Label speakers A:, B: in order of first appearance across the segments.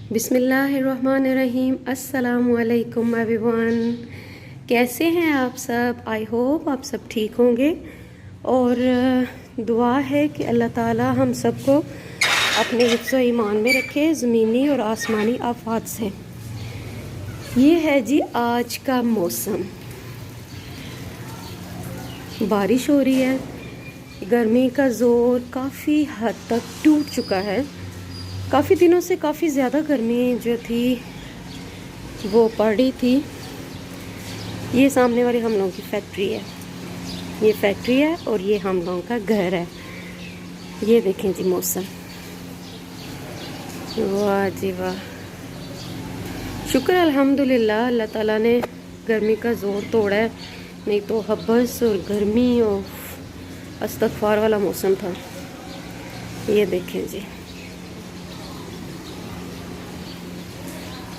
A: बिस्मिल्लाहिर्रहमानिर्रहीम। अस्सलामुअलैकुम एवरीवन। कैसे हैं आप सब? आई होप आप सब ठीक होंगे और दुआ है कि अल्लाह ताला हम सबको अपने हिफ्ज़ व ईमान में रखे, ज़मीनी और आसमानी आफात से। ये है जी आज का मौसम, बारिश हो रही है। गर्मी का ज़ोर काफ़ी हद तक टूट चुका है। काफ़ी दिनों से काफ़ी ज़्यादा गर्मी जो थी वो पड़ रही थी। ये सामने वाली हम लोगों की फैक्ट्री है, ये फैक्ट्री है और ये हम लोगों का घर है। ये देखें जी मौसम, वाह जी वाह। शुक्र अल्हम्दुलिल्लाह अल्लाह ताला ने गर्मी का ज़ोर तोड़ा है, नहीं तो हब्बस और गर्मी और अस्तगफार वाला मौसम था। ये देखें जी,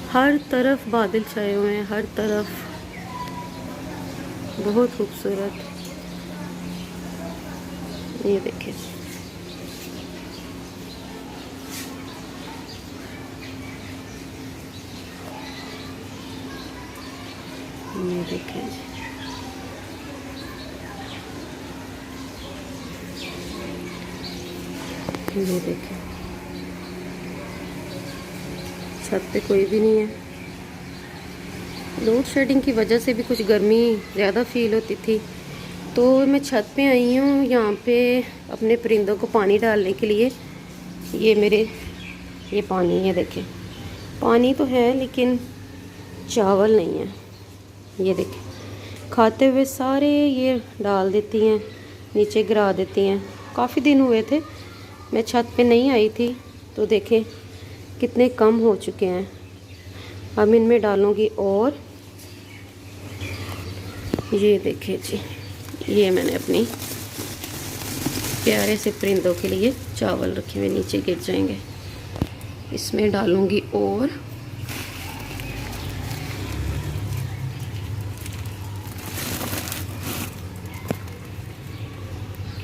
A: हर तरफ बादल छाए हुए हैं, हर तरफ बहुत खूबसूरत। ये देखें, ये देखें, ये देखें। छत पे कोई भी नहीं है। लोड शेडिंग की वजह से भी कुछ गर्मी ज़्यादा फील होती थी, तो मैं छत पे आई हूँ यहाँ पे अपने परिंदों को पानी डालने के लिए। ये मेरे ये पानी, ये देखें, पानी तो है लेकिन चावल नहीं है। ये देखें, खाते हुए सारे ये डाल देती हैं, नीचे गिरा देती हैं। काफ़ी दिन हुए थे मैं छत पे नहीं आई थी, तो देखें कितने कम हो चुके हैं। अब इनमें डालूँगी और ये देखें जी, ये मैंने अपनी प्यारे से परिंदों के लिए चावल रखे हुए, नीचे गिर जाएंगे। इसमें डालूँगी और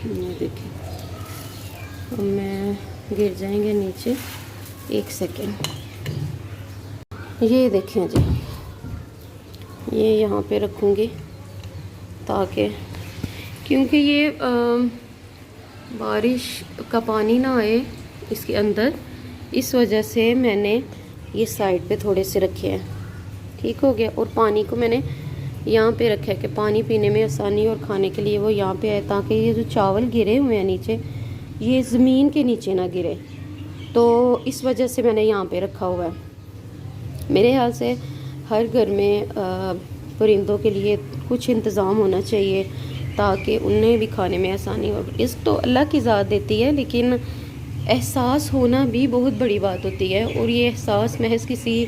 A: ये देखिए, अब मैं गिर जाएंगे नीचे। एक सेकेंड, ये देखें जी, ये यहाँ पे रखूँगी ताकि, क्योंकि ये बारिश का पानी ना आए इसके अंदर, इस वजह से मैंने ये साइड पे थोड़े से रखे हैं। ठीक हो गया। और पानी को मैंने यहाँ पे रखा है कि पानी पीने में आसानी और खाने के लिए वो यहाँ पे आए, ताकि ये जो चावल गिरे हुए हैं नीचे, ये ज़मीन के नीचे ना गिरे। तो इस वजह से मैंने यहाँ पे रखा हुआ है। मेरे ख्याल से हर घर में परिंदों के लिए कुछ इंतज़ाम होना चाहिए ताकि उन्हें भी खाने में आसानी हो। इस तो अल्लाह की ज़ात देती है, लेकिन एहसास होना भी बहुत बड़ी बात होती है। और ये एहसास महज किसी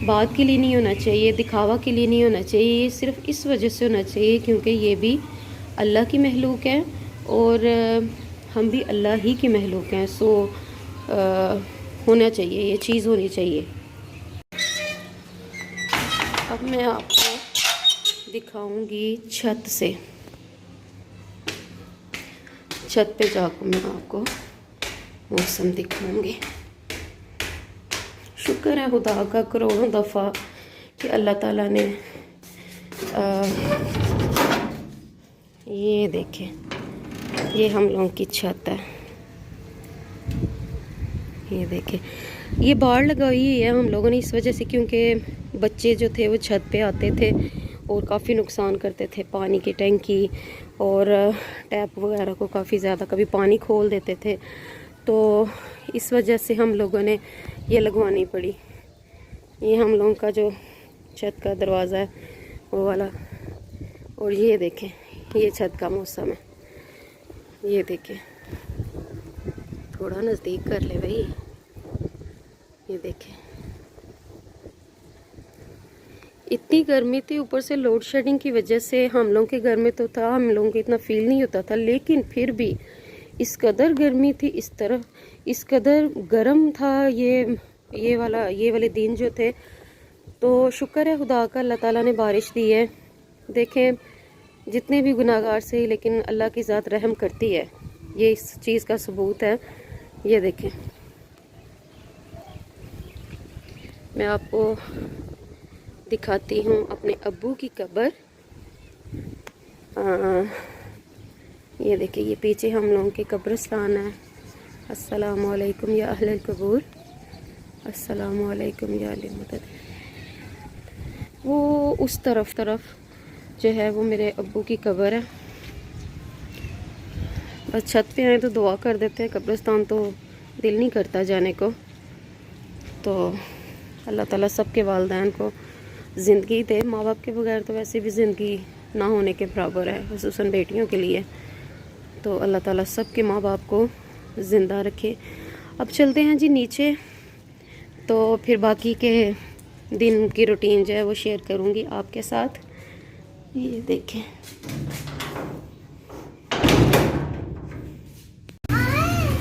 A: बात के लिए नहीं होना चाहिए, दिखावा के लिए नहीं होना चाहिए। ये सिर्फ इस वजह से होना चाहिए क्योंकि ये भी अल्लाह की महलूक है और हम भी अल्लाह ही की महलूक हैं। सो होना चाहिए, ये चीज़ होनी चाहिए। अब मैं आपको दिखाऊंगी छत से, छत पे जाकर मैं आपको मौसम दिखाऊंगी। शुक्र है खुदा का करोड़ों दफ़ा कि अल्लाह ताला ने ये देखें, ये हम लोगों की छत है। ये देखें, ये बाड़ लगाई हुई है हम लोगों ने इस वजह से क्योंकि बच्चे जो थे वो छत पे आते थे और काफ़ी नुकसान करते थे पानी की टैंकी और टैप वगैरह को काफ़ी ज़्यादा, कभी पानी खोल देते थे। तो इस वजह से हम लोगों ने ये लगवानी पड़ी। ये हम लोगों का जो छत का दरवाज़ा है वो वाला। और ये देखें, ये छत का मौसम है। ये देखें, थोड़ा नज़दीक कर ले भाई। ये देखें, इतनी गर्मी थी, ऊपर से लोड शेडिंग की वजह से हम लोगों के घर में तो था, हम लोगों को इतना फील नहीं होता था, लेकिन फिर भी इस कदर गर्मी थी, इस तरह इस कदर गर्म था ये वाले दिन जो थे। तो शुक्र है खुदा का, अल्लाह ताला ने बारिश दी है। देखें, जितने भी गुनाहगार से, लेकिन अल्लाह की ज़ात रहम करती है, ये इस चीज़ का सबूत है। ये देखें, मैं आपको दिखाती हूँ अपने अब्बू की कब्र। ये देखिए, ये पीछे हम लोगों के कब्रिस्तान है। अस्सलामु अलैकुम या अहलल कबूर, अस्सलामु अलैकुम या अहले मदद। वो उस तरफ जो है वो मेरे अब्बू की कब्र है। बस छत पे आए तो दुआ कर देते हैं, कब्रिस्तान तो दिल नहीं करता जाने को। तो अल्लाह ताला सबके वालिदैन को ज़िंदगी दे। माँ बाप के बगैर तो वैसे भी ज़िंदगी ना होने के बराबर है, खुसूसन बेटियों के लिए। तो अल्लाह ताला सबके माँ बाप को ज़िंदा रखे। अब चलते हैं जी नीचे, तो फिर बाकी के दिन की रूटीन जो है वो शेयर करूँगी आपके साथ। ये देखें,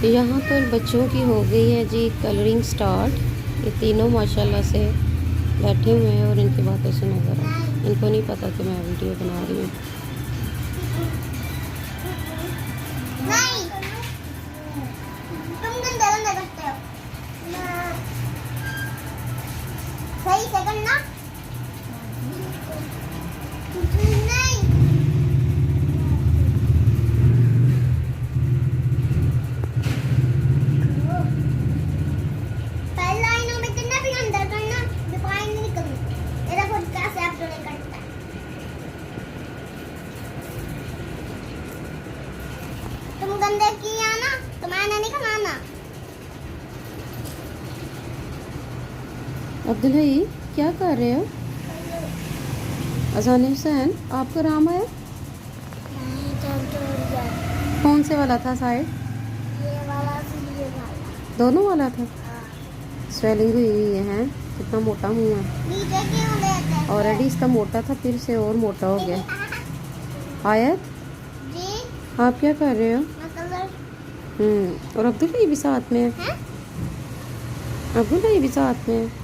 A: यहाँ पर बच्चों की हो गई है जी कलरिंग स्टार्ट। ये तीनों माशाल्लाह से बैठे हुए हैं और इनकी बातें सुना ज़रा। इनको नहीं पता कि मैं वीडियो बना रही हूँ।
B: सही से करना। पहले लाइनों में कितना भी अंदर करना, ये पानी नहीं निकलना। मेरा खुद कैसे आप नहीं करता। तुम गंदे किया ना तो मैंने नहीं खिलाना।
A: अब्दुल भाई क्या कर रहे हो? अजान हुसैन आपको आराम है? कौन से वाला था साइड?
B: ये वाला ये वाला।
A: दोनों वाला था।
B: हाँ।
A: स्वेलिंग हुई हुई है, कितना मोटा मुंह है।
B: नीचे क्यों लेते हैं?
A: ऑलरेडी इसका मोटा था, फिर से और मोटा हो गया। आयत
B: जी
A: आप क्या कर रहे हो?
B: मैं कलर।
A: और अब्दुल भाई भी साथ में है।
B: हैं?
A: अब्दुल भाई भी साथ में है।